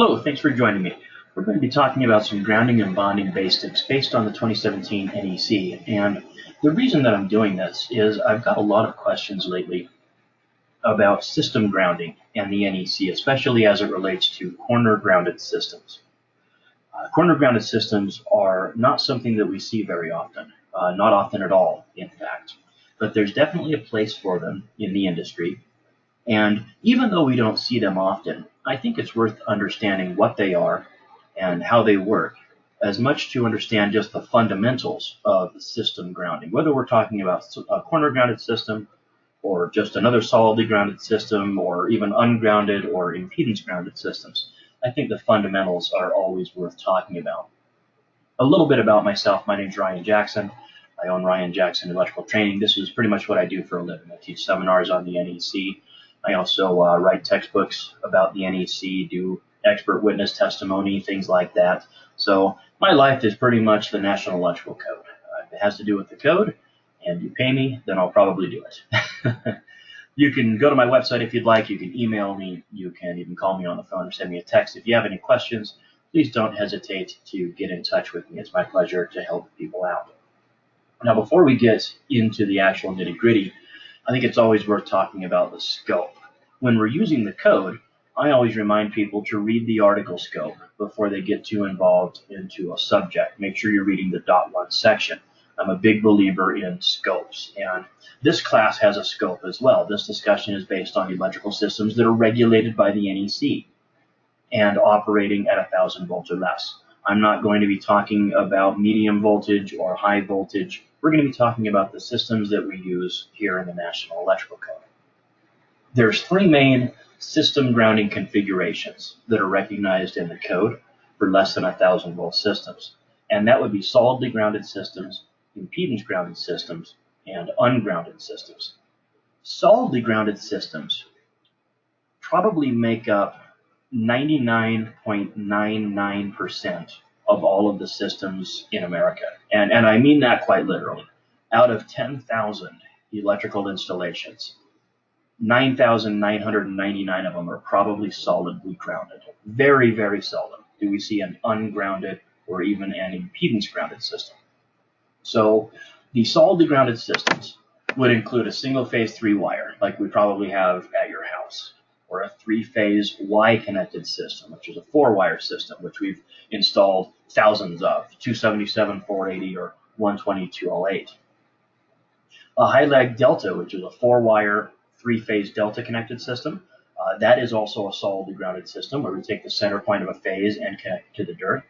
Hello, thanks for joining me. We're going to be talking about some grounding and bonding basics based on the 2017 NEC. And the reason that I'm doing this is I've got a lot of questions lately about system grounding and the NEC, especially as it relates to corner grounded systems. Corner grounded systems are not something that we see very often, not often at all, in fact. But there's definitely a place for them in the industry. And even though we don't see them often, I think it's worth understanding what they are and how they work, as much to understand just the fundamentals of system grounding, whether we're talking about a corner grounded system or just another solidly grounded system or even ungrounded or impedance grounded systems. I think the fundamentals are always worth talking about. A little bit about myself. My name is Ryan Jackson. I own Ryan Jackson Electrical Training. This is pretty much what I do for a living. I teach seminars on the NEC. I also write textbooks about the NEC, do expert witness testimony, things like that. So my life is pretty much the National Electrical Code. If it has to do with the code and you pay me, then I'll probably do it. You can go to my website if you'd like. You can email me. You can even call me on the phone or send me a text. If you have any questions, please don't hesitate to get in touch with me. It's my pleasure to help people out. Now, before we get into the actual nitty-gritty, I think it's always worth talking about the scope. When we're using the code, I always remind people to read the article scope before they get too involved into a subject. Make sure you're reading the .1 section. I'm a big believer in scopes, and this class has a scope as well. This discussion is based on electrical systems that are regulated by the NEC and operating at 1,000 volts or less. I'm not going to be talking about medium voltage or high voltage. We're going to be talking about the systems that we use here in the National Electrical Code. There's three main system grounding configurations that are recognized in the code for less than 1,000 volt systems. And that would be solidly grounded systems, impedance grounded systems, and ungrounded systems. Solidly grounded systems probably make up 99.99% of all of the systems in America. And I mean that quite literally. Out of 10,000 electrical installations, 9,999 of them are probably solidly grounded. Very, very seldom do we see an ungrounded or even an impedance grounded system. So the solidly grounded systems would include a single phase 3-wire, like we probably have at your house, or a 3-phase Y-connected system, which is a 4-wire system, which we've installed thousands of, 277, 480, or 120, 208. A high-lag delta, which is a 4-wire, 3-phase delta connected system. That is also a solidly grounded system where we take the center point of a phase and connect it to the dirt.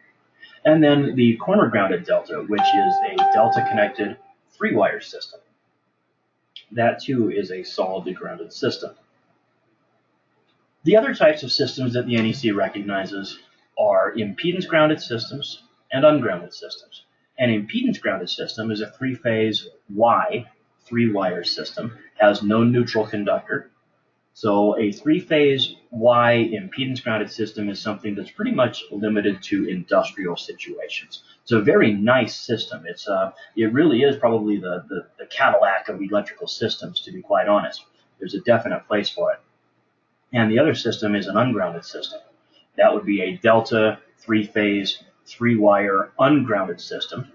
And then the corner grounded delta, which is a delta connected 3-wire system. That too is a solidly grounded system. The other types of systems that the NEC recognizes are impedance grounded systems and ungrounded systems. An impedance grounded system is a 3-phase Y, 3-wire system, has no neutral conductor. So a 3-phase Y impedance grounded system is something that's pretty much limited to industrial situations. It's a very nice system. It really is probably the Cadillac of electrical systems, to be quite honest. There's a definite place for it. And the other system is an ungrounded system. That would be a delta 3-phase 3-wire ungrounded system.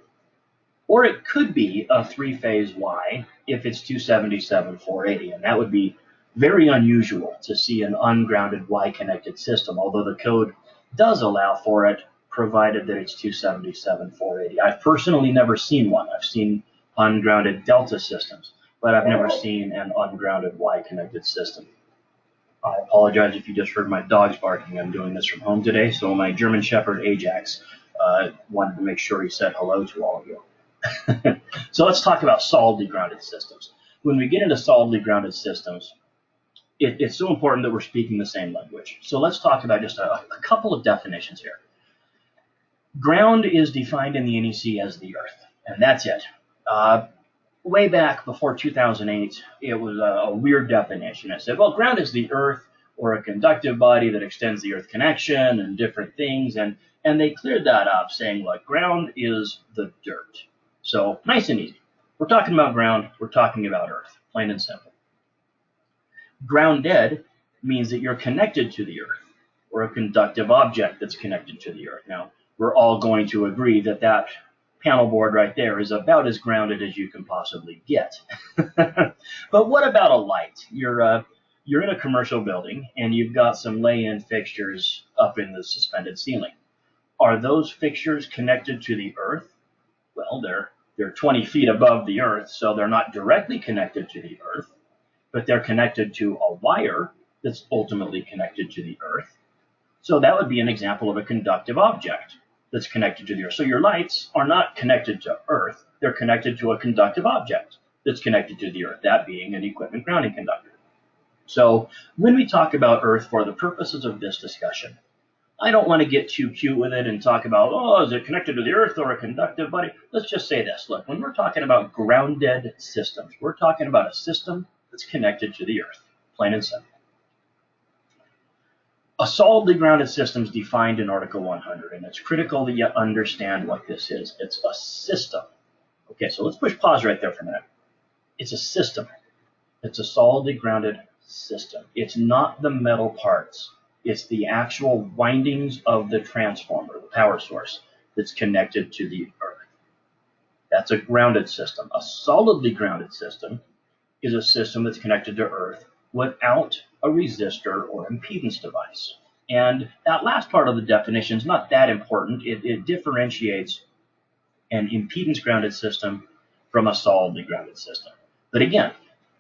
Or it could be a 3-phase Y if it's 277 480, and that would be very unusual to see an ungrounded Y-connected system, although the code does allow for it, provided that it's 277 480. I've personally never seen one. I've seen ungrounded delta systems, but I've never seen an ungrounded Y-connected system. I apologize if you just heard my dogs barking. I'm doing this from home today, so my German Shepherd Ajax wanted to make sure he said hello to all of you. So let's talk about solidly grounded systems. When we get into solidly grounded systems, it's so important that we're speaking the same language. So let's talk about just a couple of definitions here. Ground is defined in the NEC as the earth, and that's it. Way back before 2008, it was a weird definition. It said, well, ground is the earth or a conductive body that extends the earth connection and different things. And they cleared that up, saying, look, ground is the dirt. So nice and easy. We're talking about ground. We're talking about earth, plain and simple. Grounded means that you're connected to the earth or a conductive object that's connected to the earth. Now, we're all going to agree that that panel board right there is about as grounded as you can possibly get. But what about a light? You're in a commercial building and you've got some lay-in fixtures up in the suspended ceiling. Are those fixtures connected to the earth? Well, they're 20 feet above the earth, so they're not directly connected to the earth, but they're connected to a wire that's ultimately connected to the earth. So that would be an example of a conductive object that's connected to the earth. So your lights are not connected to earth, they're connected to a conductive object that's connected to the earth, that being an equipment grounding conductor. So when we talk about earth for the purposes of this discussion, I don't want to get too cute with it and talk about, oh, is it connected to the earth or a conductive body? Let's just say this. Look, when we're talking about grounded systems, we're talking about a system that's connected to the earth, plain and simple. A solidly grounded system is defined in Article 100, and it's critical that you understand what this is. It's a system. Okay, so let's push pause right there for a minute. It's a system. It's a solidly grounded system. It's not the metal parts. It's the actual windings of the transformer, the power source, that's connected to the earth. That's a grounded system. A solidly grounded system is a system that's connected to earth without a resistor or impedance device. And that last part of the definition is not that important. It differentiates an impedance grounded system from a solidly grounded system. But again,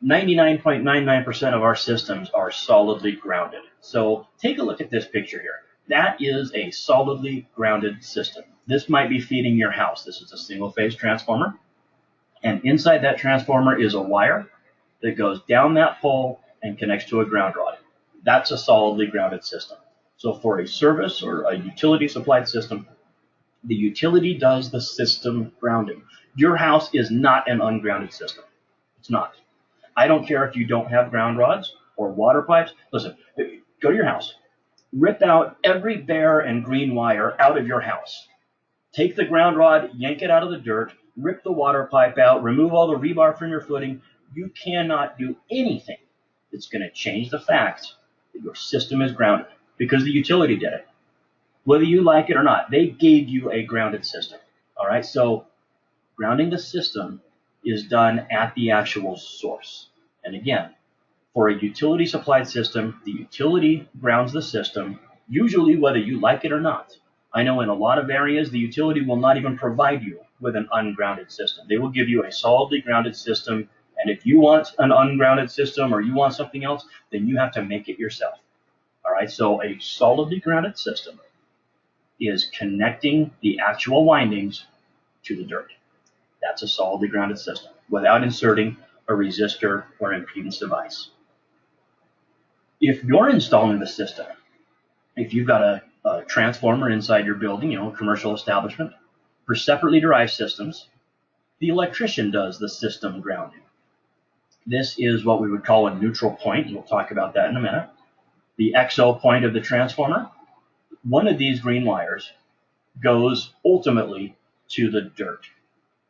99.99% of our systems are solidly grounded. So take a look at this picture here. That is a solidly grounded system. This might be feeding your house. This is a single phase transformer. And inside that transformer is a wire that goes down that pole and connects to a ground rod. That's a solidly grounded system. So for a service or a utility supplied system, the utility does the system grounding. Your house is not an ungrounded system. It's not. I don't care if you don't have ground rods or water pipes. Listen, go to your house. Rip out every bare and green wire out of your house. Take the ground rod, yank it out of the dirt, rip the water pipe out, remove all the rebar from your footing. You cannot do anything that's going to change the fact that your system is grounded because the utility did it. Whether you like it or not, they gave you a grounded system. All right, so grounding the system is done at the actual source. And again, for a utility supplied system, the utility grounds the system, usually whether you like it or not. I know in a lot of areas, the utility will not even provide you with an ungrounded system. They will give you a solidly grounded system, and if you want an ungrounded system or you want something else, then you have to make it yourself. All right, so a solidly grounded system is connecting the actual windings to the dirt. That's a solidly grounded system without inserting a resistor or impedance device. If you're installing the system, if you've got a transformer inside your building, a commercial establishment, for separately derived systems, the electrician does the system grounding. This is what we would call a neutral point. We'll talk about that in a minute. The XO point of the transformer, one of these green wires goes ultimately to the dirt.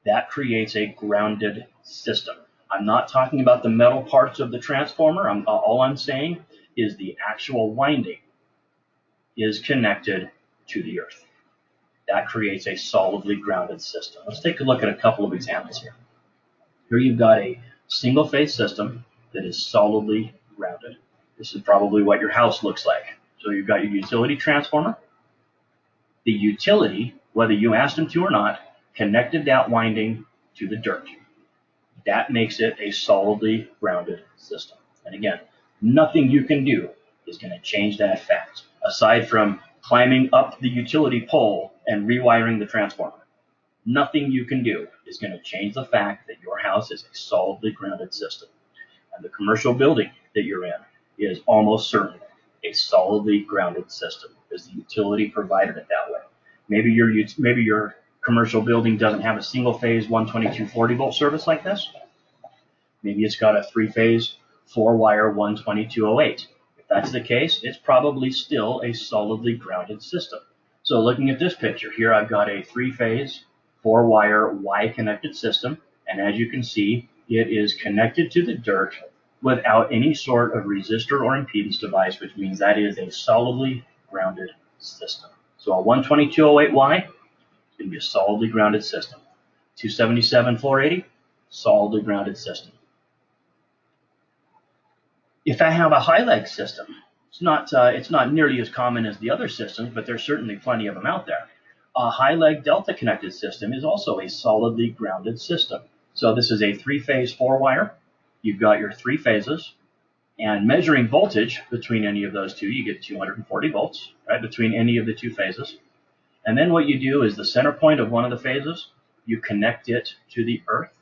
That creates a grounded system. I'm not talking about the metal parts of the transformer. All I'm saying is the actual winding is connected to the earth. That creates a solidly grounded system. Let's take a look at a couple of examples here. Here you've got a single phase system that is solidly grounded. This is probably what your house looks like. So you've got your utility transformer. The utility, whether you asked them to or not, connected that winding to the dirt. That makes it a solidly grounded system. And again, nothing you can do is going to change that fact, aside from climbing up the utility pole and rewiring the transformer. Nothing you can do is going to change the fact that your house is a solidly grounded system. And the commercial building that you're in is almost certainly a solidly grounded system because the utility provided it that way. Maybe your commercial building doesn't have a single phase 122/40 volt service like this. Maybe it's got a 3-phase 4-wire 122/08. If that's the case, it's probably still a solidly grounded system. So looking at this picture here, I've got a 3-phase 4-wire Y-connected system, and as you can see, it is connected to the dirt without any sort of resistor or impedance device, which means that is a solidly grounded system. So a 122.08Y is going to be a solidly grounded system. 277.480, solidly grounded system. If I have a high leg system, it's not nearly as common as the other systems, but there's certainly plenty of them out there. A high leg delta connected system is also a solidly grounded system. So this is a 3-phase 4-wire. You've got your 3 phases, and measuring voltage between any of those two, you get 240 volts, right, between any of the 2 phases. And then what you do is the center point of one of the phases, you connect it to the earth,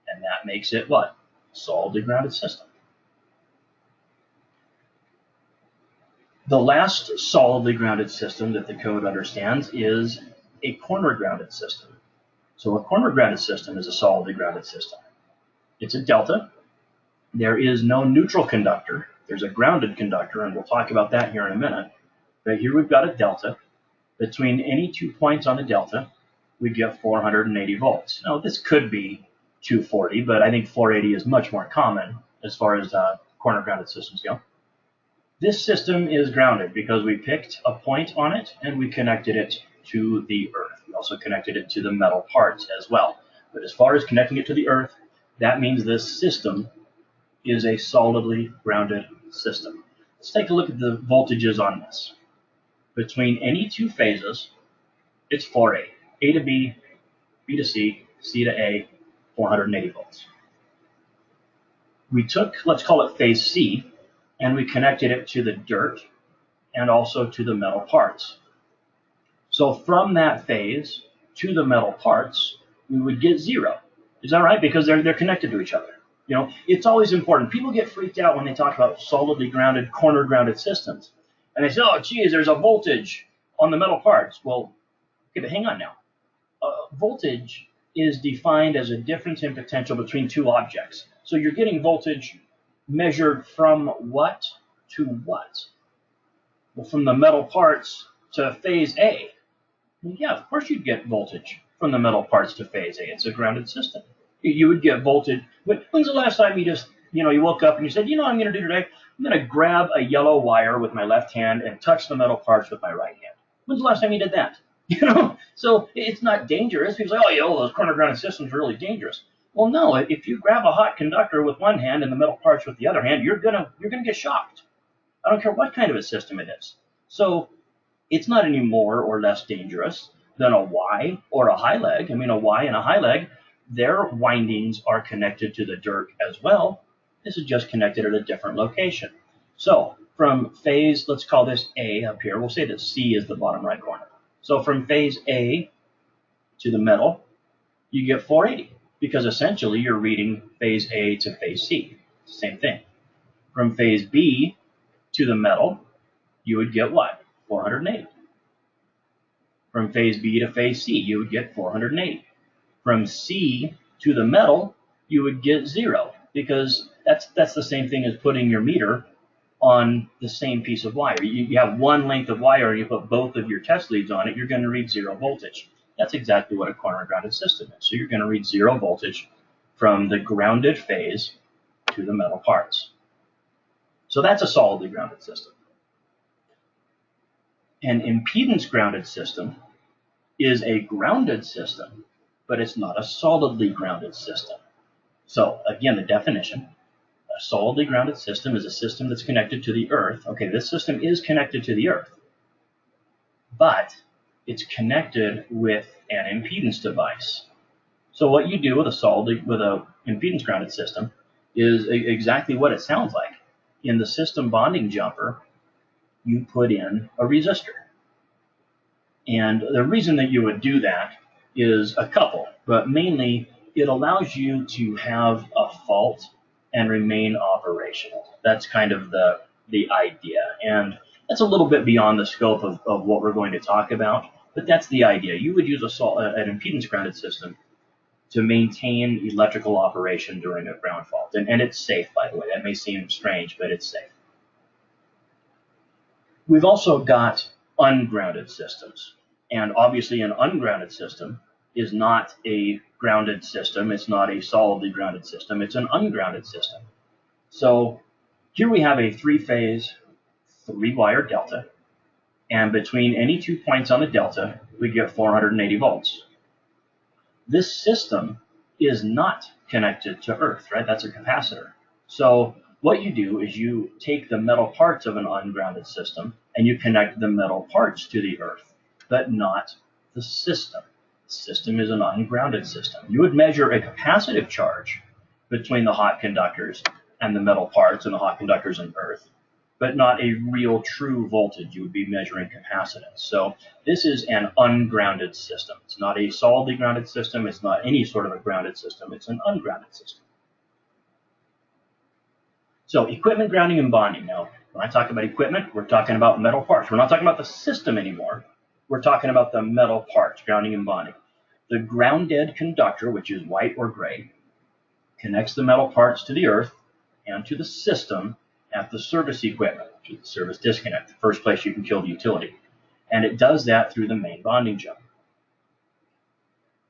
and that makes it what? Solidly grounded system. The last solidly grounded system that the code understands is a corner grounded system. So a corner grounded system is a solidly grounded system. It's a delta. There is no neutral conductor. There's a grounded conductor, and we'll talk about that here in a minute. But here we've got a delta. Between any 2 points on the delta, we get 480 volts. Now, this could be 240, but I think 480 is much more common as far as corner grounded systems go. This system is grounded because we picked a point on it and we connected it to the earth. We also connected it to the metal parts as well. But as far as connecting it to the earth, that means this system is a solidly grounded system. Let's take a look at the voltages on this. Between any 2 phases, it's 480. A to B, B to C, C to A, 480 volts. We took, let's call it phase C, and we connected it to the dirt and also to the metal parts. So from that phase to the metal parts, we would get 0. Is that right? Because they're connected to each other. You know, it's always important. People get freaked out when they talk about solidly grounded, corner grounded systems. And they say, oh, geez, there's a voltage on the metal parts. Well, okay, but hang on now. Voltage is defined as a difference in potential between 2 objects. So you're getting voltage measured from what to what? Well, from the metal parts to phase A. Well, yeah, of course you'd get voltage from the metal parts to phase A. It's a grounded system. You would get voltage. When's the last time you you woke up and you said, you know what I'm going to do today? I'm going to grab a yellow wire with my left hand and touch the metal parts with my right hand. When's the last time you did that? So it's not dangerous. People say, oh, those corner grounded systems are really dangerous. Well, no, if you grab a hot conductor with one hand and the metal parts with the other hand, you're gonna get shocked. I don't care what kind of a system it is. So it's not any more or less dangerous than a Y or a high leg. I mean, a Y and a high leg, their windings are connected to the dirt as well. This is just connected at a different location. So from phase, let's call this A up here. We'll say that C is the bottom right corner. So from phase A to the metal, you get 480 because essentially you're reading phase A to phase C. Same thing. From phase B to the metal, you would get what? 480. From phase B to phase C, you would get 480. From C to the metal, you would get 0 because that's the same thing as putting your meter on the same piece of wire. You have one length of wire and you put both of your test leads on it, you're going to read 0 voltage. That's exactly what a corner grounded system is. So you're going to read 0 voltage from the grounded phase to the metal parts. So that's a solidly grounded system. An impedance grounded system is a grounded system, but it's not a solidly grounded system. So again, the definition, a solidly grounded system is a system that's connected to the earth. Okay, this system is connected to the earth, but it's connected with an impedance device. So what you do with a impedance grounded system is exactly what it sounds like. In the system bonding jumper, you put in a resistor. And the reason that you would do that is a couple, but mainly it allows you to have a fault and remain operational. That's kind of the idea. And that's a little bit beyond the scope of what we're going to talk about, but that's the idea. You would use an impedance grounded system to maintain electrical operation during a ground fault. And it's safe, by the way. That may seem strange, but it's safe. We've also got ungrounded systems. And obviously an ungrounded system is not a grounded system. It's not a solidly grounded system. It's an ungrounded system. So here we have a 3-phase, 3-wire delta. And between any 2 points on the delta, we get 480 volts. This system is not connected to Earth, right? That's a capacitor. So what you do is you take the metal parts of an ungrounded system and you connect the metal parts to the Earth, but not the system. The system is an ungrounded system. You would measure a capacitive charge between the hot conductors and the metal parts and the hot conductors and Earth, but not a real true voltage. You would be measuring capacitance. So this is an ungrounded system. It's not a solidly grounded system. It's not any sort of a grounded system. It's an ungrounded system. So equipment grounding and bonding. Now, when I talk about equipment, we're talking about metal parts. We're not talking about the system anymore. We're talking about the metal parts, grounding and bonding. The grounded conductor, which is white or gray, connects the metal parts to the Earth and to the system at the service equipment, which is the service disconnect, the first place you can kill the utility. And it does that through the main bonding jump.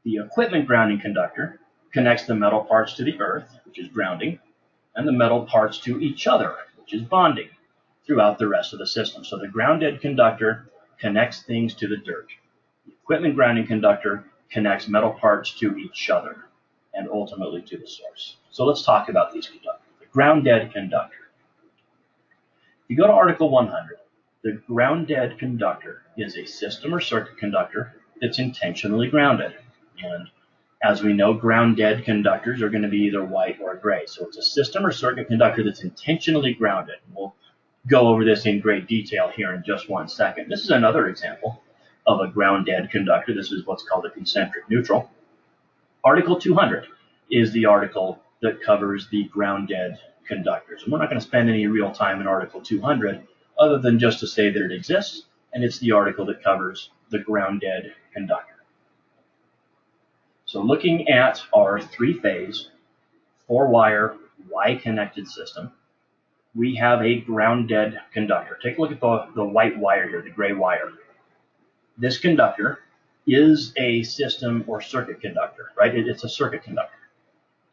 The equipment grounding conductor connects the metal parts to the Earth, which is grounding, and the metal parts to each other, which is bonding, throughout the rest of the system. So the grounded conductor connects things to the dirt. The equipment grounding conductor connects metal parts to each other and ultimately to the source. So let's talk about these conductors. The grounded conductor. If you go to Article 100, the grounded conductor is a system or circuit conductor that's intentionally grounded. And as we know, grounded conductors are going to be either white or gray. So it's a system or circuit conductor that's intentionally grounded. We'll go over this in great detail here in just 1 second. This is another example of a grounded conductor. This is what's called a concentric neutral. Article 200 is the article that covers the grounded conductors. And we're not going to spend any real time in Article 200 other than just to say that it exists, and it's the article that covers the grounded conductor. So looking at our 3-phase, 4-wire, Y-connected system, we have a grounded conductor. Take a look at the white wire here, the gray wire. This conductor is a system or circuit conductor, right? It's a circuit conductor.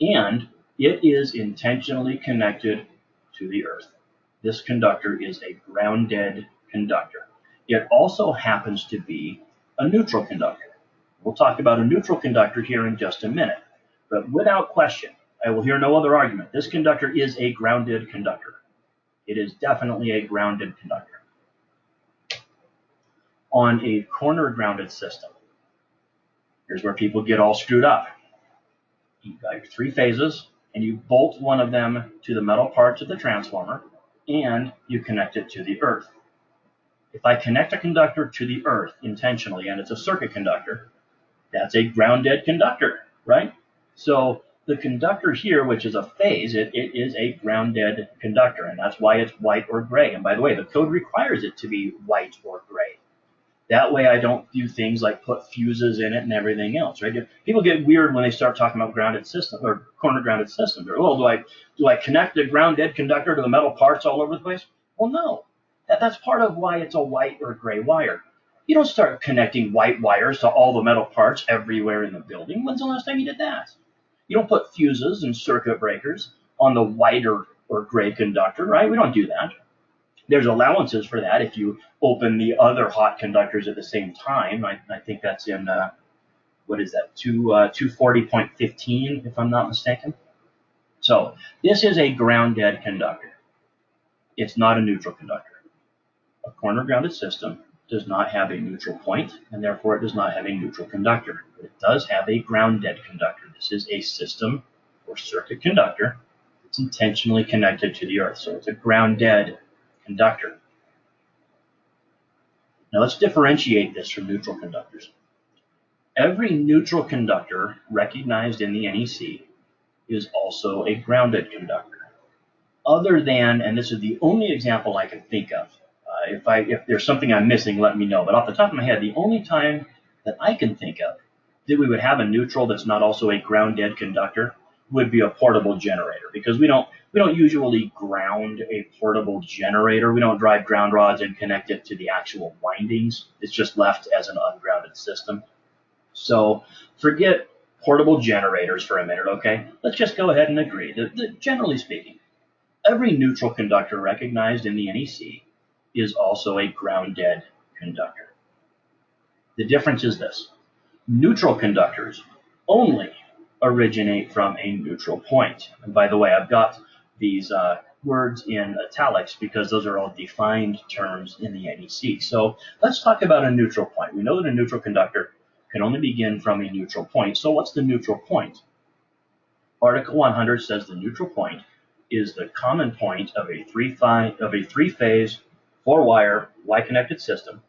And it is intentionally connected to the Earth. This conductor is a grounded conductor. It also happens to be a neutral conductor. We'll talk about a neutral conductor here in just a minute. But without question, I will hear no other argument. This conductor is a grounded conductor. It is definitely a grounded conductor. On a corner grounded system, here's where people get all screwed up. You've got your 3 phases, and you bolt one of them to the metal parts of the transformer, and you connect it to the Earth. If I connect a conductor to the Earth intentionally, and it's a circuit conductor, that's a grounded conductor, right? So the conductor here, which is a phase, it is a grounded conductor, and that's why it's white or gray. And by the way, the code requires it to be white or gray. That way I don't do things like put fuses in it and everything else, right? People get weird when they start talking about grounded system or corner grounded systems. Or, well, do I connect the grounded conductor to the metal parts all over the place? Well, no. That's part of why it's a white or gray wire. You don't start connecting white wires to all the metal parts everywhere in the building. When's the last time you did that? You don't put fuses and circuit breakers on the white or gray conductor, right? We don't do that. There's allowances for that if you open the other hot conductors at the same time. I think that's in, what is that, 240.15, if I'm not mistaken. So this is a grounded conductor. It's not a neutral conductor. A corner grounded system does not have a neutral point, and therefore it does not have a neutral conductor. But it does have a grounded conductor. This is a system or circuit conductor that's intentionally connected to the Earth. So it's a grounded conductor. Now let's differentiate this from neutral conductors. Every neutral conductor recognized in the NEC is also a grounded conductor. Other than, and this is the only example I can think of, if there's something I'm missing, let me know. But off the top of my head, the only time that I can think of that we would have a neutral that's not also a grounded conductor would be a portable generator, because we don't usually ground a portable generator. We don't drive ground rods and connect it to the actual windings. It's just left as an ungrounded system. So forget portable generators for a minute, okay? Let's just go ahead and agree that generally speaking, every neutral conductor recognized in the NEC is also a grounded conductor. The difference is this. Neutral conductors only originate from a neutral point. And by the way, I've got these words in italics because those are all defined terms in the NEC. So let's talk about a neutral point. We know that a neutral conductor can only begin from a neutral point. So what's the neutral point? Article 100 says the neutral point is the common point of a three-phase, four-wire, Y-connected system,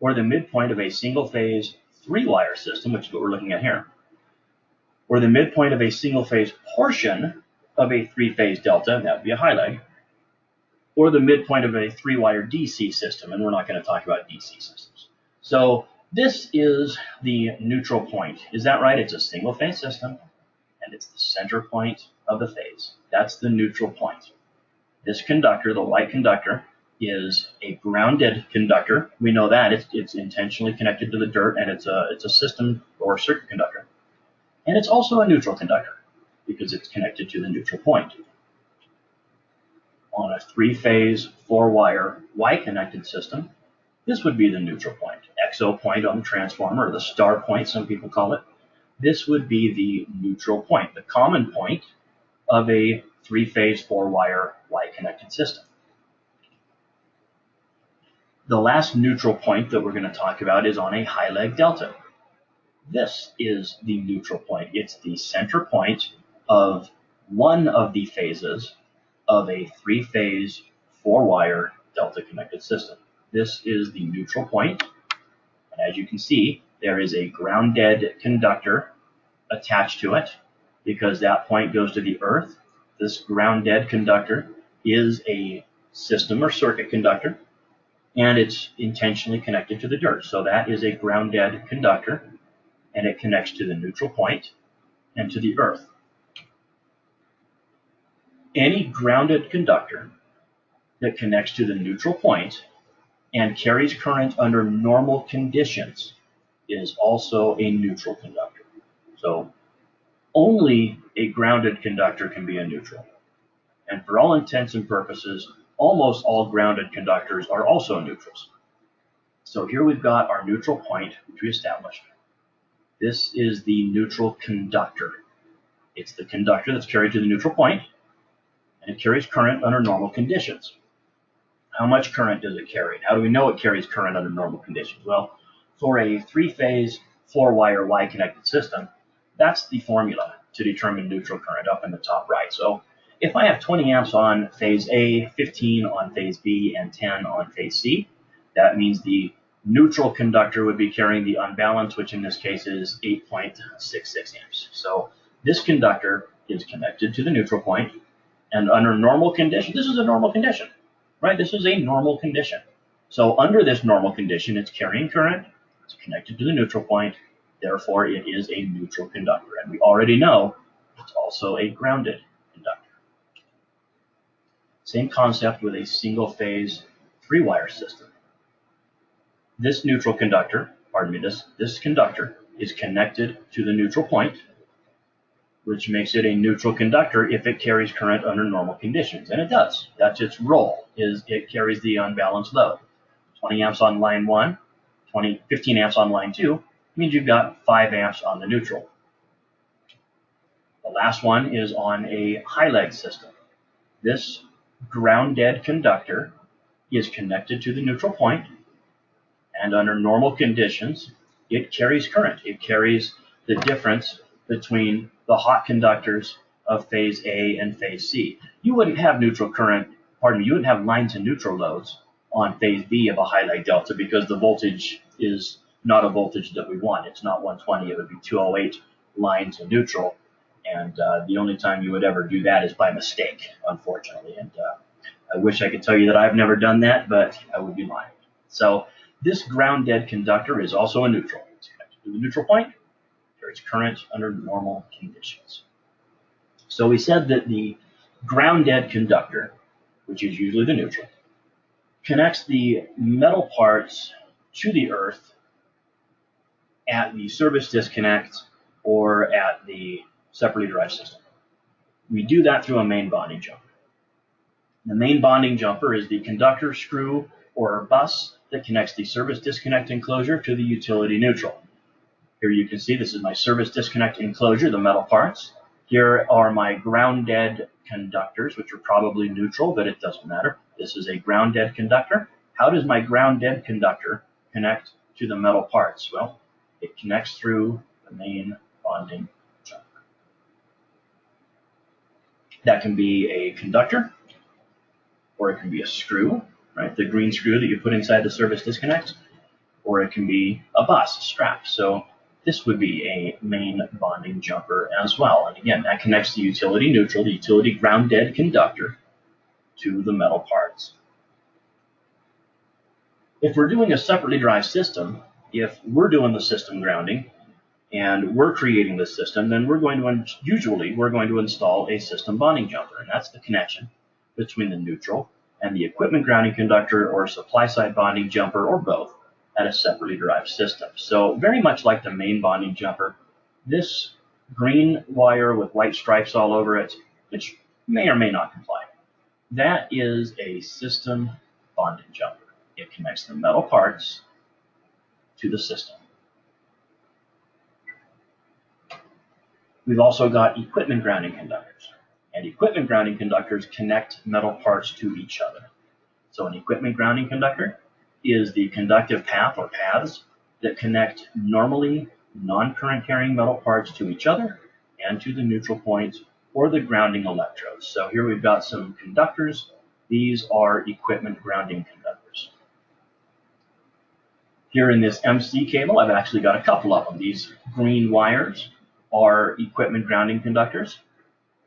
or the midpoint of a single-phase, three-wire system, which is what we're looking at here, or the midpoint of a single-phase portion of a three-phase delta, that would be a high leg, or the midpoint of a three-wire DC system, and we're not going to talk about DC systems. So this is the neutral point. Is that right? It's a single-phase system, and it's the center point of the phase. That's the neutral point. This conductor, the white conductor, is a grounded conductor. We know that it's intentionally connected to the dirt, and it's a system or circuit conductor. And it's also a neutral conductor because it's connected to the neutral point. On a three-phase, four-wire, Y-connected system, this would be the neutral point. XO point on the transformer, or the star point, some people call it. This would be the neutral point, the common point of a three-phase, four-wire, Y-connected system. The last neutral point that we're going to talk about is on a high leg delta. This is the neutral point. It's the center point of one of the phases of a three-phase, four-wire delta connected system. This is the neutral point. And as you can see, there is a grounded conductor attached to it because that point goes to the earth. This grounded conductor is a system or circuit conductor, and it's intentionally connected to the dirt. So that is a grounded conductor, and it connects to the neutral point and to the earth. Any grounded conductor that connects to the neutral point and carries current under normal conditions is also a neutral conductor. So only a grounded conductor can be a neutral. And for all intents and purposes, almost all grounded conductors are also neutrals. So here we've got our neutral point, which we established. This is the neutral conductor. It's the conductor that's carried to the neutral point, and it carries current under normal conditions. How much current does it carry? How do we know it carries current under normal conditions? Well, for a three-phase, four-wire, Y-connected system, that's the formula to determine neutral current up in the top right. So if I have 20 amps on phase A, 15 on phase B, and 10 on phase C, that means the neutral conductor would be carrying the unbalanced, which in this case is 8.66 amps. So this conductor is connected to the neutral point, and under normal conditions, this is a normal condition, right? This is a normal condition. So under this normal condition, it's carrying current, it's connected to the neutral point, therefore it is a neutral conductor. And we already know it's also a grounded conductor. Same concept with a single phase three-wire system. This neutral conductor, this conductor is connected to the neutral point, which makes it a neutral conductor if it carries current under normal conditions. And it does. That's its role, is it carries the unbalanced load. 20 amps on line 1, 15 amps on line 2, means you've got 5 amps on the neutral. The last one is on a high leg system. This grounded conductor is connected to the neutral point, and under normal conditions, it carries current. It carries the difference between the hot conductors of phase A and phase C. You wouldn't have neutral current, you wouldn't have line to neutral loads on phase B of a high leg delta because the voltage is not a voltage that we want. It's not 120, it would be 208 line to neutral. And the only time you would ever do that is by mistake, unfortunately. And I wish I could tell you that I've never done that, but I would be lying. So this grounded conductor is also a neutral. It's connected to the neutral point, carries current under normal conditions. So we said that the grounded conductor, which is usually the neutral, connects the metal parts to the earth at the service disconnect or at the separately derived system. We do that through a main bonding jumper. The main bonding jumper is the conductor screw or bus that connects the service disconnect enclosure to the utility neutral. Here you can see this is my service disconnect enclosure, the metal parts. Here are my ground-dead conductors, which are probably neutral, but it doesn't matter. This is a ground-dead conductor. How does my ground-dead conductor connect to the metal parts? Well, it connects through the main bonding jumper. That can be a conductor, or it can be a screw, right? The green screw that you put inside the service disconnect, or it can be a bus, a strap. So this would be a main bonding jumper as well. And again, that connects the utility neutral, the utility ground-dead conductor, to the metal parts. If we're doing a separately derived system, if we're doing the system grounding and we're creating the system, then we're going to install a system bonding jumper, and that's the connection between the neutral and the equipment grounding conductor or supply side bonding jumper, or both, at a separately derived system. So very much like the main bonding jumper, this green wire with white stripes all over it, which may or may not comply, that is a system bonding jumper. It connects the metal parts to the system. We've also got equipment grounding conductors, and equipment grounding conductors connect metal parts to each other. So an equipment grounding conductor is the conductive path or paths that connect normally non-current carrying metal parts to each other and to the neutral point or the grounding electrodes. So here we've got some conductors. These are equipment grounding conductors. Here in this MC cable, I've actually got a couple of them. These green wires are equipment grounding conductors.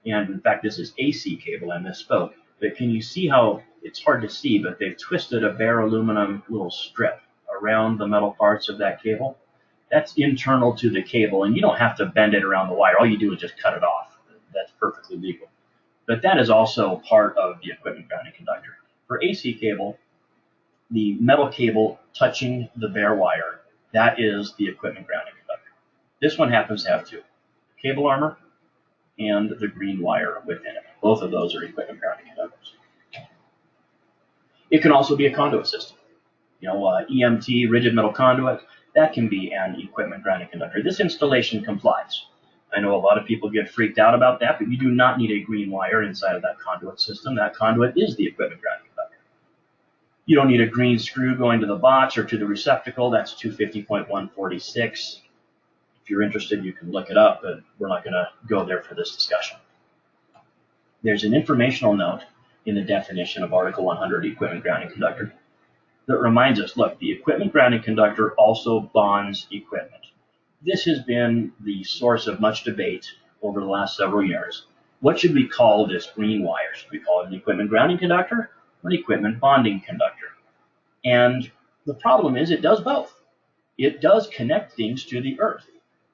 And in fact, this is AC cable, I misspoke. But can you see how it's hard to see, but they've twisted a bare aluminum little strip around the metal parts of that cable? That's internal to the cable, and you don't have to bend it around the wire. All you do is just cut it off. That's perfectly legal. But that is also part of the equipment grounding conductor. For AC cable, the metal cable touching the bare wire, that is the equipment grounding conductor. This one happens to have two, the cable armor and the green wire within it. Both of those are equipment grounding conductors. It can also be a conduit system. EMT, rigid metal conduit, that can be an equipment grounding conductor. This installation complies. I know a lot of people get freaked out about that, but you do not need a green wire inside of that conduit system. That conduit is the equipment grounding conductor. You don't need a green screw going to the box or to the receptacle. That's 250.146. If you're interested, you can look it up, but we're not going to go there for this discussion. There's an informational note in the definition of Article 100 equipment grounding conductor that reminds us, look, the equipment grounding conductor also bonds equipment. This has been the source of much debate over the last several years. What should we call this green wire? Should we call it an equipment grounding conductor or an equipment bonding conductor? And the problem is it does both. It does connect things to the earth.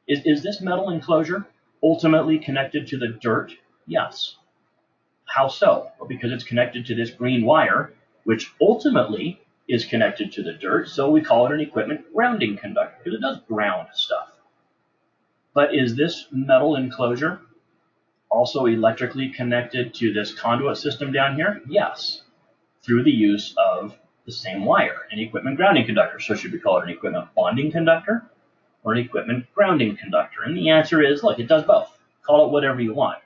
Is this metal enclosure ultimately connected to the dirt? Yes. How so? Well, because it's connected to this green wire, which ultimately is connected to the dirt, so we call it an equipment grounding conductor, because it does ground stuff. But is this metal enclosure also electrically connected to this conduit system down here? Yes, through the use of the same wire, an equipment grounding conductor. So should we call it an equipment bonding conductor or an equipment grounding conductor? And the answer is, look, it does both. Call it whatever you want.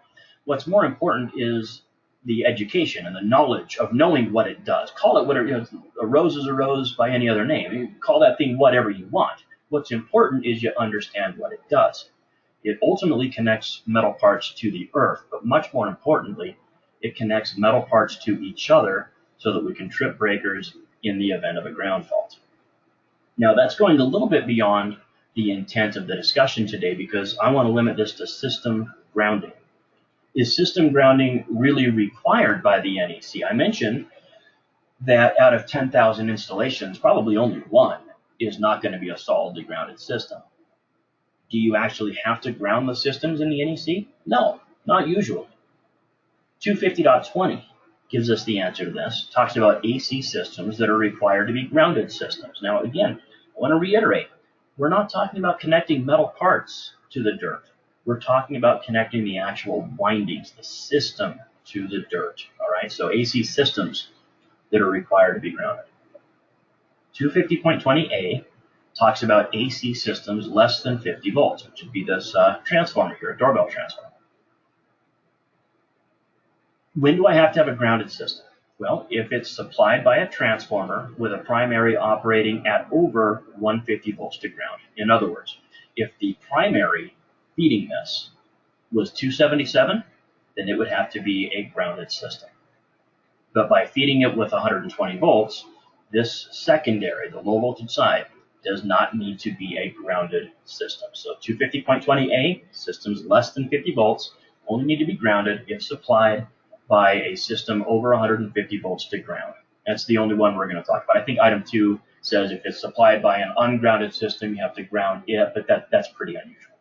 What's more important is the education and the knowledge of knowing what it does. Call it whatever, a rose is a rose by any other name. You call that thing whatever you want. What's important is you understand what it does. It ultimately connects metal parts to the earth, but much more importantly, it connects metal parts to each other so that we can trip breakers in the event of a ground fault. Now, that's going a little bit beyond the intent of the discussion today, because I want to limit this to system grounding. Is system grounding really required by the NEC? I mentioned that out of 10,000 installations, probably only one is not going to be a solidly grounded system. Do you actually have to ground the systems in the NEC? No, not usually. 250.20 gives us the answer to this. It talks about AC systems that are required to be grounded systems. Now, again, I want to reiterate, we're not talking about connecting metal parts to the dirt. We're talking about connecting the actual windings, the system, to the dirt. All right, so AC systems that are required to be grounded. 250.20a talks about AC systems less than 50 volts, which would be this transformer here, a doorbell transformer. When do I have to have a grounded system? Well, if it's supplied by a transformer with a primary operating at over 150 volts to ground. In other words, if the primary feeding this was 277, then it would have to be a grounded system. But by feeding it with 120 volts, this secondary, the low voltage side, does not need to be a grounded system. So 250.20a, systems less than 50 volts, only need to be grounded if supplied by a system over 150 volts to ground. That's the only one we're going to talk about. I think item 2 says if it's supplied by an ungrounded system, you have to ground it, but that's pretty unusual.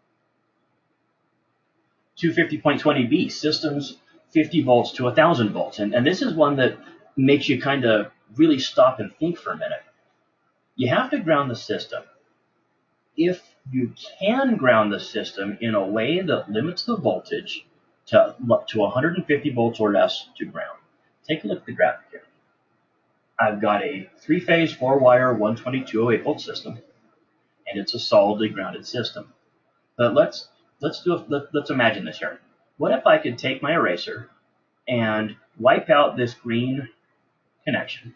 250.20b, systems 50 volts to 1,000 volts. And this is one that makes you kind of really stop and think for a minute. You have to ground the system if you can ground the system in a way that limits the voltage to 150 volts or less to ground. Take a look at the graphic here. I've got a 3-phase 4-wire 12208 volt system, and it's a solidly grounded system. But let's imagine this here. What if I could take my eraser and wipe out this green connection,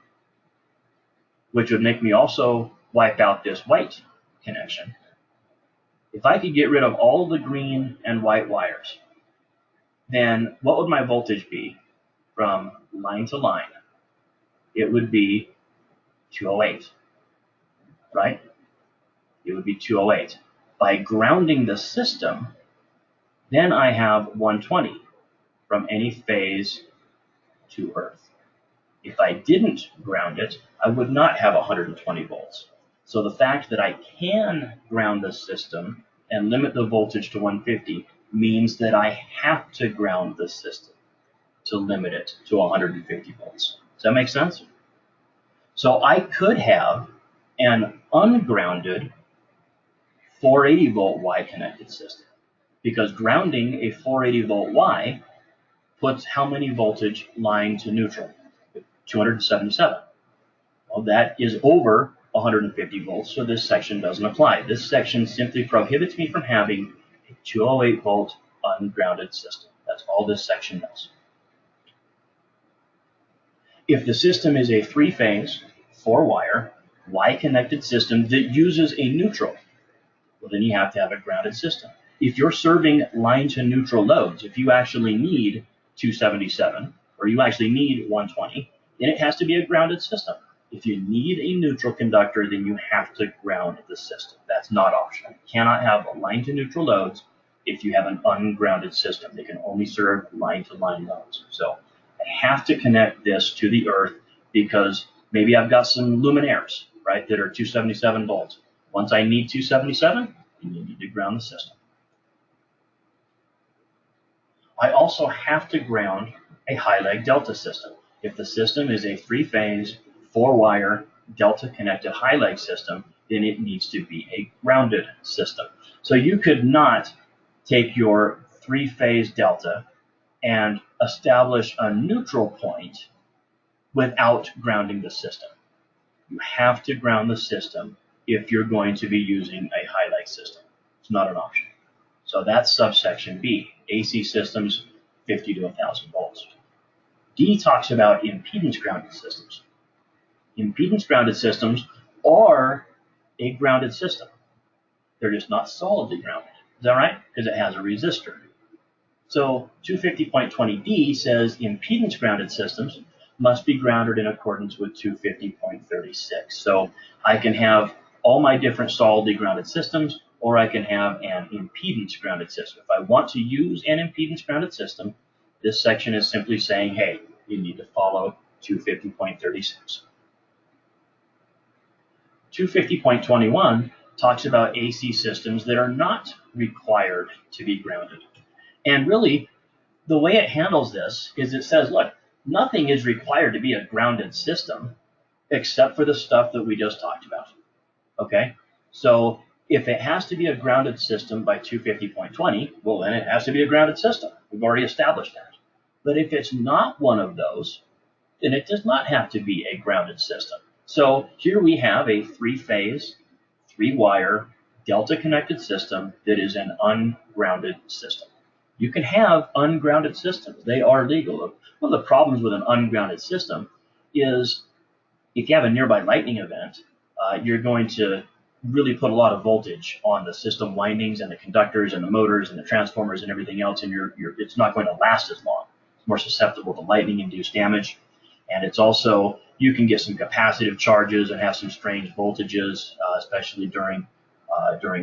which would make me also wipe out this white connection? If I could get rid of all the green and white wires, then what would my voltage be from line to line? It would be 208, right? It would be 208. By grounding the system, then I have 120 from any phase to earth. If I didn't ground it, I would not have 120 volts. So the fact that I can ground the system and limit the voltage to 150 means that I have to ground the system to limit it to 150 volts. Does that make sense? So I could have an ungrounded 480 volt Y connected system, because grounding a 480 volt Y puts how many voltage line to neutral? 277. Well, that is over 150 volts, so this section doesn't apply. This section simply prohibits me from having a 208 volt ungrounded system. That's all this section does. If the system is a 3-phase, 4-wire, Y-connected system that uses a neutral, well, then you have to have a grounded system. If you're serving line to neutral loads, if you actually need 277 or you actually need 120, then it has to be a grounded system. If you need a neutral conductor, then you have to ground the system. That's not optional. You cannot have line to neutral loads if you have an ungrounded system. They can only serve line to line loads. So I have to connect this to the earth because maybe I've got some luminaires, right, that are 277 volts. Once I need 277, then you need to ground the system. I also have to ground a high leg delta system. If the system is a 3-phase, 4-wire, delta connected high leg system, then it needs to be a grounded system. So you could not take your 3-phase delta and establish a neutral point without grounding the system. You have to ground the system if you're going to be using a high leg system. It's not an option. So that's subsection B, AC systems 50 to 1,000 volts. D talks about impedance grounded systems. Impedance grounded systems are a grounded system. They're just not solidly grounded. Is that right? Because it has a resistor. So 250.20d says impedance grounded systems must be grounded in accordance with 250.36. So I can have all my different solidly grounded systems, or I can have an impedance grounded system. If I want to use an impedance grounded system, this section is simply saying, hey, you need to follow 250.36. 250.21 talks about AC systems that are not required to be grounded. And really, the way it handles this is it says, look, nothing is required to be a grounded system except for the stuff that we just talked about. Okay? So if it has to be a grounded system by 250.20, well, then it has to be a grounded system. We've already established that. But if it's not one of those, then it does not have to be a grounded system. So here we have a three-phase, three-wire, delta-connected system that is an ungrounded system. You can have ungrounded systems. They are legal. One of the problems with an ungrounded system is if you have a nearby lightning event, you're going to really put a lot of voltage on the system windings and the conductors and the motors and the transformers and everything else, and it's not going to last as long. It's more susceptible to lightning-induced damage, and it's also, you can get some capacitive charges and have some strange voltages, especially during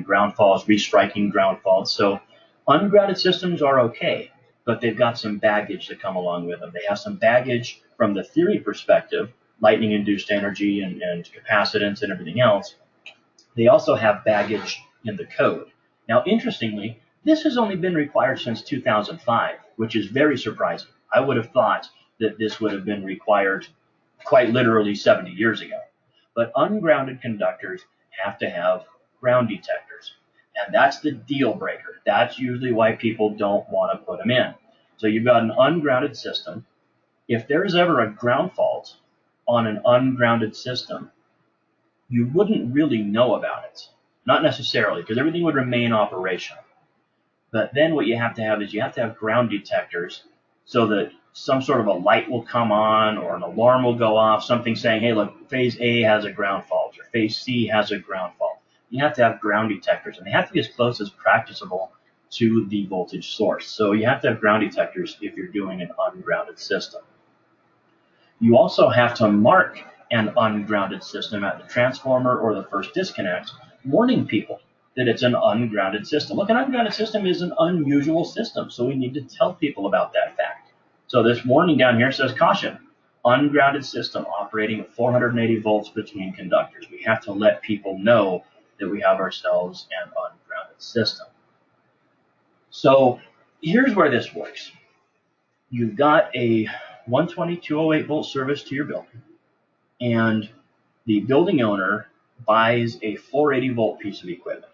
ground faults, restriking ground faults. So ungrounded systems are okay, but they've got some baggage that come along with them. They have some baggage from the theory perspective, lightning-induced energy and capacitance and everything else. They also have baggage in the code. Now, interestingly, this has only been required since 2005, which is very surprising. I would have thought that this would have been required quite literally 70 years ago. But ungrounded conductors have to have ground detectors. And that's the deal breaker. That's usually why people don't want to put them in. So you've got an ungrounded system. If there's ever a ground fault on an ungrounded system, you wouldn't really know about it. Not necessarily, because everything would remain operational. But then what you have to have is you have to have ground detectors so that some sort of a light will come on or an alarm will go off, something saying, hey, look, phase A has a ground fault or phase C has a ground fault. You have to have ground detectors, and they have to be as close as practicable to the voltage source. So you have to have ground detectors if you're doing an ungrounded system. You also have to mark an ungrounded system at the transformer or the first disconnect, warning people that it's an ungrounded system. Look, an ungrounded system is an unusual system, so we need to tell people about that fact. So this warning down here says, caution, ungrounded system operating at 480 volts between conductors. We have to let people know that we have ourselves an ungrounded system. So here's where this works. You've got a 120, 208 volt service to your building, and the building owner buys a 480 volt piece of equipment.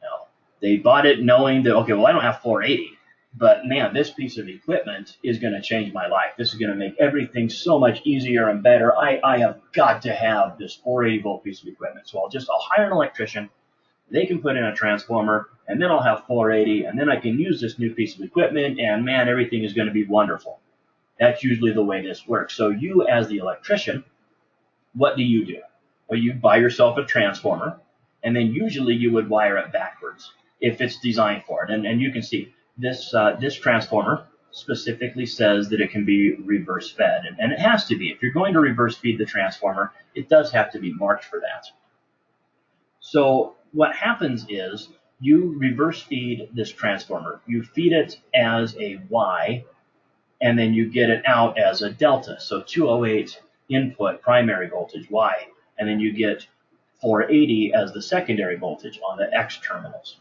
Now, they bought it knowing that, okay, well, I don't have 480, but man, this piece of equipment is going to change my life. This is going to make everything so much easier and better. I have got to have this 480 volt piece of equipment. So I'll hire an electrician. They can put in a transformer, and then I'll have 480, and then I can use this new piece of equipment, and man, everything is going to be wonderful. That's usually the way this works. So you, as the electrician, what do? Well, you buy yourself a transformer, and then usually you would wire it backwards if it's designed for it. And you can see this transformer specifically says that it can be reverse fed, and it has to be. If you're going to reverse feed the transformer, it does have to be marked for that. So what happens is you reverse feed this transformer. You feed it as a Y, and then you get it out as a delta. So 208 input primary voltage, Y, and then you get 480 as the secondary voltage on the X terminals.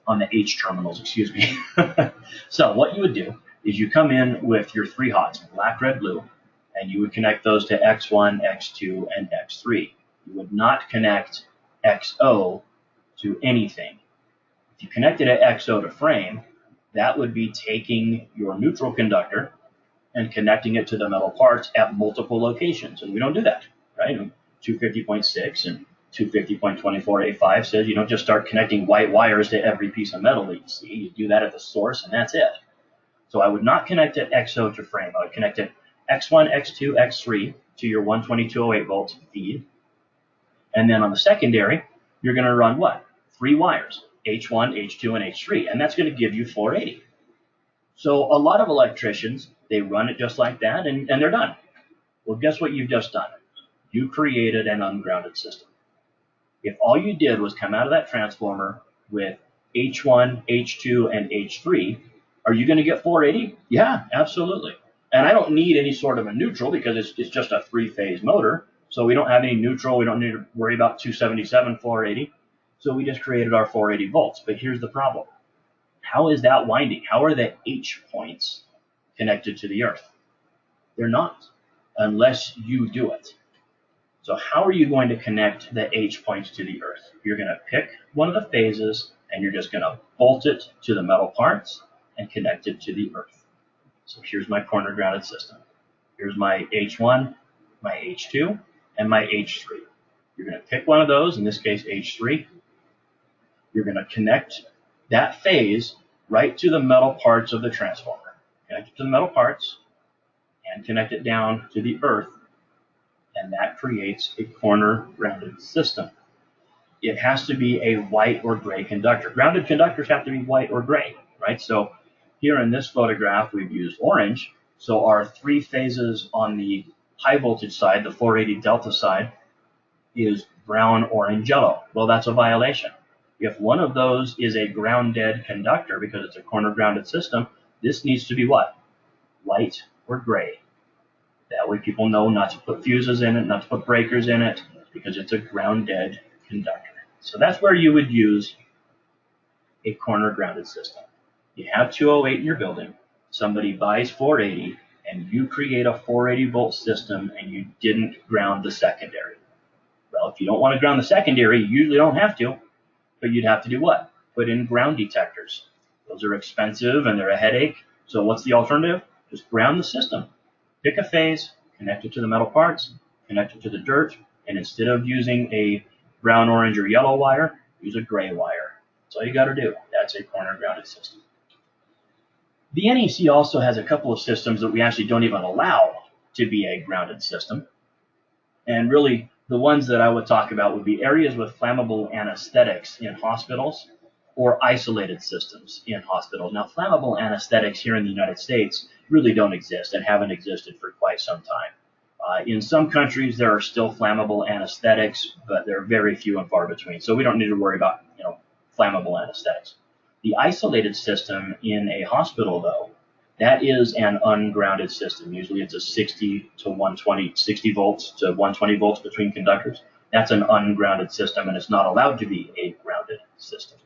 On the H terminals, excuse me. So what you would do is you come in with your three hots, black, red, blue, and you would connect those to X1, X2, and X3. You would not connect XO to anything. If you connected an XO to frame, that would be taking your neutral conductor and connecting it to the metal parts at multiple locations. And we don't do that, right? 250.6 and 250.24A5 says you don't just start connecting white wires to every piece of metal that you see. You do that at the source, and that's it. So I would not connect it XO to frame. I would connect it X1, X2, X3 to your 120, 208 volts feed. And then on the secondary, you're going to run what? 3 wires, H1, H2, and H3, and that's going to give you 480. So a lot of electricians, they run it just like that, and they're done. Well, guess what you've just done? You created an ungrounded system. If all you did was come out of that transformer with H1, H2, and H3, are you going to get 480? Yeah, absolutely. And I don't need any sort of a neutral because it's just a 3-phase motor. So we don't have any neutral. We don't need to worry about 277, 480. So we just created our 480 volts. But here's the problem. How is that winding? How are the H points connected to the earth? They're not, unless you do it. So how are you going to connect the H points to the earth? You're going to pick one of the phases, and you're just going to bolt it to the metal parts and connect it to the earth. So here's my corner grounded system. Here's my H1, my H2, and my H3. You're going to pick one of those, in this case H3. You're going to connect that phase right to the metal parts of the transformer. Connect it to the metal parts and connect it down to the earth, and that creates a corner grounded system. It has to be a white or gray conductor. Grounded conductors have to be white or gray, right? So here in this photograph, we've used orange. So our three phases on the high voltage side, the 480 delta side, is brown, orange, yellow. Well, that's a violation. If one of those is a grounded conductor because it's a corner grounded system, this needs to be what? White or gray. That way people know not to put fuses in it, not to put breakers in it, because it's a grounded conductor. So that's where you would use a corner grounded system. You have 208 in your building, somebody buys 480, and you create a 480 volt system and you didn't ground the secondary. Well, if you don't want to ground the secondary, you usually don't have to, but you'd have to do what? Put in ground detectors. Those are expensive and they're a headache. So what's the alternative? Just ground the system. Pick a phase, connect it to the metal parts, connect it to the dirt, and instead of using a brown, orange, or yellow wire, use a gray wire. That's all you got to do. That's a corner grounded system. The NEC also has a couple of systems that we actually don't even allow to be a grounded system. And really, the ones that I would talk about would be areas with flammable anesthetics in hospitals or isolated systems in hospitals. Now, flammable anesthetics here in the United States really don't exist and haven't existed for quite some time. In some countries, there are still flammable anesthetics, but they're very few and far between. So we don't need to worry about, flammable anesthetics. The isolated system in a hospital, though, that is an ungrounded system. Usually it's a 60 to 120, 60 volts to 120 volts between conductors. That's an ungrounded system, and it's not allowed to be a grounded system.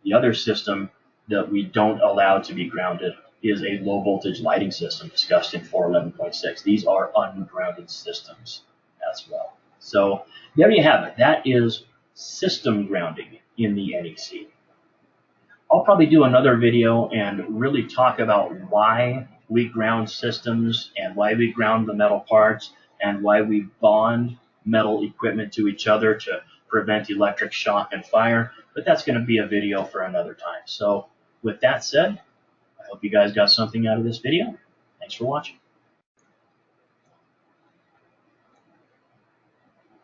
The other system that we don't allow to be grounded is a low voltage lighting system discussed in 411.6. These are ungrounded systems as well. So there you have it. That is system grounding in the NEC. I'll probably do another video and really talk about why we ground systems and why we ground the metal parts and why we bond metal equipment to each other to prevent electric shock and fire. But that's going to be a video for another time. So with that said, I hope you guys got something out of this video. Thanks for watching.